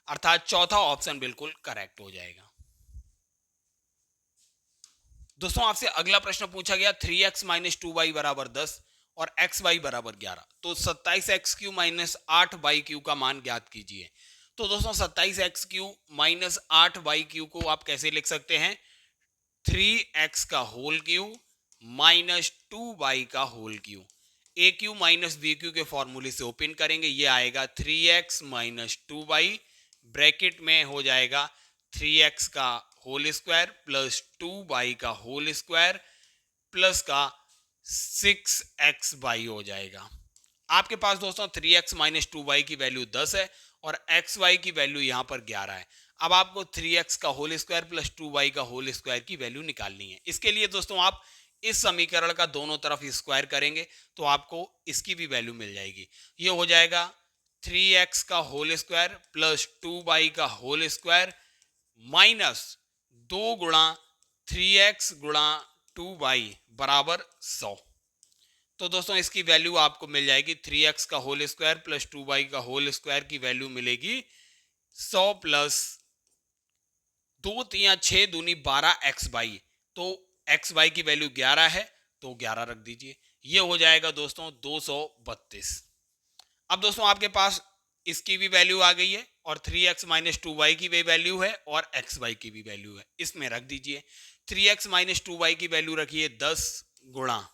अर्थात चौथा ऑप्शन बिल्कुल करेक्ट हो जाएगा। दोस्तों आपसे अगला प्रश्न पूछा गया, 3x - 2y = 10 और xy = 11, तो 27x³ - 8y³ का मान ज्ञात कीजिए। तो दोस्तों 27x³ - 8y³ को आप कैसे लिख सकते हैं, 3x का होल क्यूब माइनस 2y का होल क्यूब। a³ - b³ के फॉर्मूले से ओपन करेंगे, ये आएगा 3x - 2y, ब्रैकेट में हो जाएगा 3x का होल स्क्वायर प्लस 2y का होल स्क्वायर प्लस का 6xy हो जाएगा। आपके पास दोस्तों 3x - 2y की वैल्यू 10 है और xy की वैल्यू यहां पर 11 है। अब आपको 3x का होल स्क्वायर प्लस 2y का होल स्क्वायर की वैल्यू निकालनी है। इसके लिए दोस्तों आप इस समीकरण का दोनों तरफ स्क्वायर करेंगे तो आपको इसकी भी वैल्यू मिल जाएगी। ये हो जाएगा 3x का होल स्क्वायर प्लस 2y का होल स्क्वायर माइनस 2 गुणा 3x गुणा 2y बराबर 100। तो दोस्तों इसकी वैल्यू आपको मिल जाएगी 3x का होल स्क्वायर प्लस 2y का होल स्क्वायर की वैल्यू मिलेगी 100 प्लस 2 3 6 दूनी 12xy, तो xy की वैल्यू 11 है तो 11 रख दीजिए। ये हो जाएगा दोस्तों 232। अब दोस्तों आपके पास इसकी भी वैल्यू आ गई है और 3x - 2y की भी वैल्यू है और xy की भी वैल्यू है, इसमें रख दीजिए। 3x - 2y की वैल्यू रखिए 10 गुणा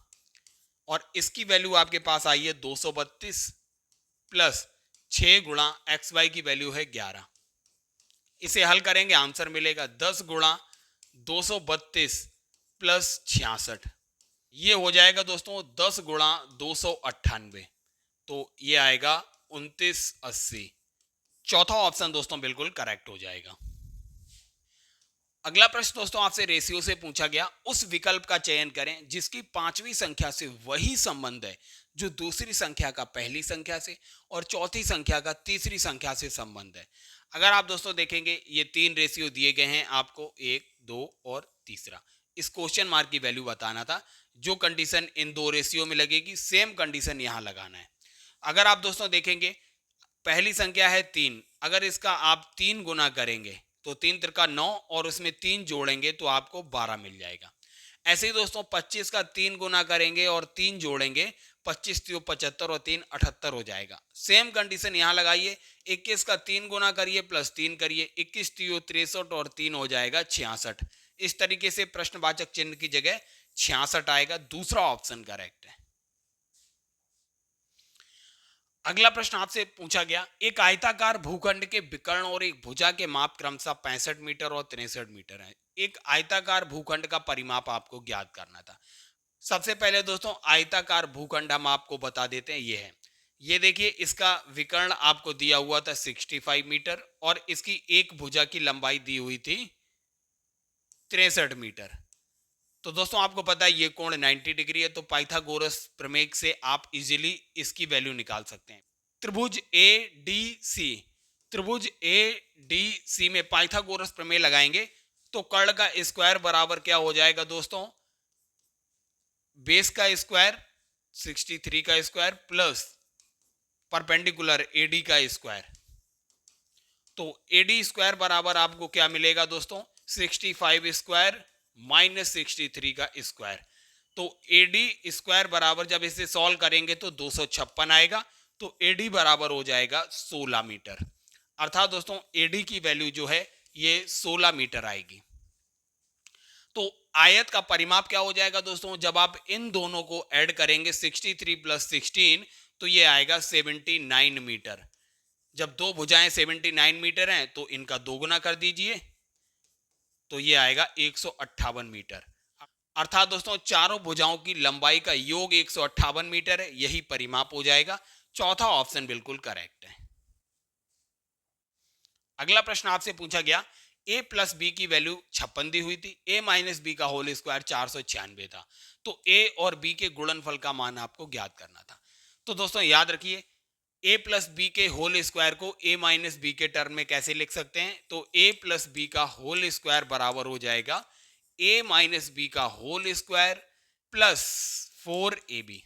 और इसकी वैल्यू आपके पास आई है 232 प्लस 6 गुणा xy की वैल्यू है 11। इसे हल करेंगे आंसर मिलेगा 10 गुणा 232 प्लस 66, ये हो जाएगा दोस्तों 10 गुणा 298, तो ये आएगा 2980। चौथा ऑप्शन दोस्तों बिल्कुल करेक्ट हो जाएगा। अगला प्रश्न दोस्तों आपसे रेशियो से पूछा गया, उस विकल्प का चयन करें जिसकी पांचवी संख्या से वही संबंध है जो दूसरी संख्या का पहली संख्या से और चौथी संख्या का तीसरी संख्या से संबंध है। अगर आप दोस्तों देखेंगे ये तीन रेशियो दिए गए हैं आपको, एक, दो और तीसरा। इस क्वेश्चन मार्क की वैल्यू बताना था। जो कंडीशन इन दो रेशियो में लगेगी सेम कंडीशन यहां लगाना है। अगर आप दोस्तों देखेंगे पहली संख्या है 3, अगर इसका आप 3 गुना करेंगे तो 3 त्रिका 9 और उसमें 3 जोड़ेंगे तो आपको 12 मिल जाएगा। ऐसे ही दोस्तों 25 का 3 गुना करेंगे और 3 जोड़ेंगे, 25 3 75 और 3 78 हो जाएगा। सेम कंडीशन यहाँ लगाइए, 21 का 3 गुना करिए प्लस 3 करिए, 21 3 63 और 3 हो जाएगा 66। इस तरीके से प्रश्नवाचक चिन्ह की जगह 66 आएगा। दूसरा ऑप्शन करेक्ट है। अगला प्रश्न आपसे पूछा गया, एक आयताकार भूखंड के विकर्ण और एक भुजा के माप क्रमशः 65 मीटर और 63 मीटर है। एक आयताकार भूखंड का परिमाप आपको ज्ञात करना था। सबसे पहले दोस्तों आयताकार भूखंड हम आपको बता देते हैं, ये है। ये देखिए इसका विकर्ण आपको दिया हुआ था 65 मीटर और इसकी एक भुजा की लंबाई दी हुई थी 63 मीटर। तो दोस्तों आपको पता है ये कोण 90 डिग्री है, तो पाइथागोरस प्रमेय से आप इजीली इसकी वैल्यू निकाल सकते हैं। त्रिभुज ए डी सी, त्रिभुज ए डी सी में पाइथागोरस प्रमेय लगाएंगे तो कर्ण का स्क्वायर बराबर क्या हो जाएगा दोस्तों, बेस का स्क्वायर 63 का स्क्वायर प्लस परपेंडिकुलर एडी का स्क्वायर। तो एडी स्क्वायर बराबर आपको क्या मिलेगा दोस्तों, 65 स्क्वायर माइनस 63 का स्क्वायर। तो एडी स्क्वायर बराबर जब इसे सॉल्व करेंगे तो 256 आएगा, तो एडी बराबर हो जाएगा 16 मीटर। अर्थात दोस्तों एडी की वैल्यू जो है ये 16 मीटर आएगी। तो आयत का परिमाप क्या हो जाएगा दोस्तों, जब आप इन दोनों को ऐड करेंगे 63 प्लस 16 तो ये आएगा 79 मीटर। जब दो भुजाएं 79 मीटर हैं तो इनका दोगुना कर दीजिए तो ये आएगा 158 मीटर। अर्थात दोस्तों चारों भुजाओं की लंबाई का योग 158 मीटर है, यही परिमाप हो जाएगा। चौथा ऑप्शन बिल्कुल करेक्ट है। अगला प्रश्न आपसे पूछा गया, a प्लस बी की वैल्यू 56 दी हुई थी, a माइनस बी का होल स्क्वायर 496 था, तो a और b के गुणनफल का मान आपको ज्ञात करना था। तो दोस्तों याद रखिए a प्लस बी के होल स्क्वायर को a माइनस बी के टर्म में कैसे लिख सकते हैं, तो a प्लस बी का होल स्क्वायर बराबर हो जाएगा a माइनस बी का whole square plus 4ab।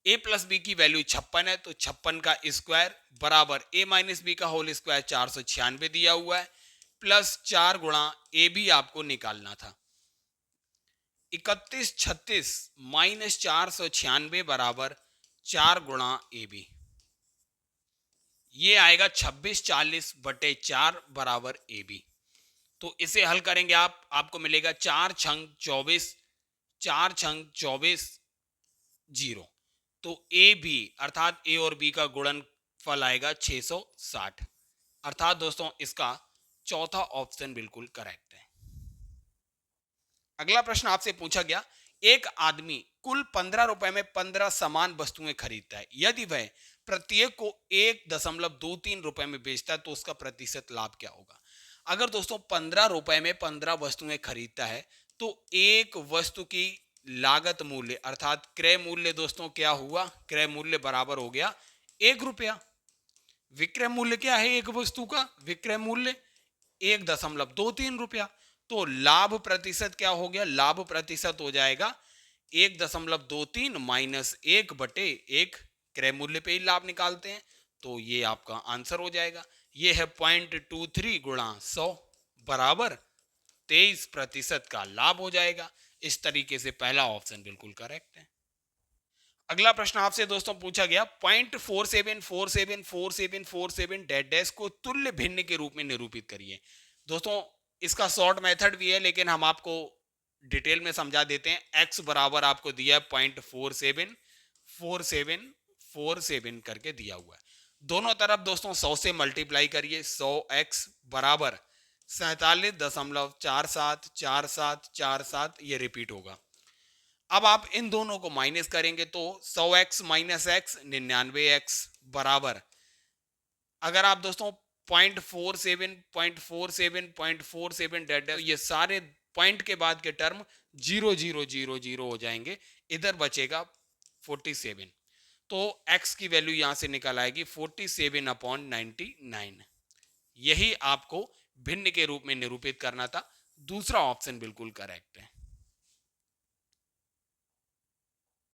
a plus B की वैल्यू 56 है, तो 56 का स्क्वायर बराबर a माइनस बी का होल स्क्वायर 496 दिया हुआ है प्लस 4 गुणा ए बी आपको निकालना था। 31 36 माइनस 496 बराबर 4 गुणा ए बी, ये आएगा 26 40 बटे 4 बराबर ए बी। तो इसे हल करेंगे आपको मिलेगा 4 छंग 24, 4 छंग 24 0। तो ए बी अर्थात ए और बी का गुणनफल आएगा 660। अर्थात दोस्तों इसका चौथा ऑप्शन बिल्कुल करेक्ट है। अगला प्रश्न आपसे पूछा गया, एक आदमी कुल 15 रुपए में 15 समान वस्तुएं खरीदता है, यदि वह प्रत्येक को 1.23 रुपए में बेचता है तो उसका प्रतिशत लाभ क्या होगा। अगर दोस्तों 15 रुपए में 15 वस्तुएं खरीदता है तो एक वस्तु की लागत मूल्य अर्थात क्रय मूल्य दोस्तों क्या हुआ, क्रय मूल्य बराबर हो गया 1 रुपया। विक्रय मूल्य क्या है एक वस्तु का, विक्रय मूल्य 1.23 रुपया। तो लाभ प्रतिशत क्या हो गया, लाभ प्रतिशत हो जाएगा 1.23 माइनस 1 बटे 1, क्रय मूल्य पे ही लाभ निकालते हैं तो ये आपका आंसर हो जाएगा। ये है 0.23 गुणा 100 बराबर 23% का लाभ हो जाएगा। इस तरीके से पहला ऑप्शन बिल्कुल करेक्ट है। अगला प्रश्न आपसे दोस्तों पूछा गया, 0.47474747 डैश डैश को तुल्य भिन्न के रूप में निरूपित करिए। दोस्तों इसका शॉर्ट मेथड भी है लेकिन हम आपको डिटेल में समझा देते हैं। x बराबर आपको दिया है 0.474747 करके दिया हुआ है। दोनों तरफ दोस्तों 100 से मल्टीप्लाई करिए, 100x बराबर 47.474747 ये रिपीट होगा। अब आप इन दोनों को माइनस करेंगे तो 100x माइनस एक्स 99x बराबर, अगर आप दोस्तों 0.47 0.47 0.47 डेड, तो ये सारे पॉइंट के बाद के टर्म 0 0 0 0 हो जाएंगे, इधर बचेगा 47। तो x की वैल्यू यहां से निकल आएगी 47/99। यही आपको भिन्न के रूप में निरूपित करना था। दूसरा ऑप्शन बिल्कुल करेक्ट है।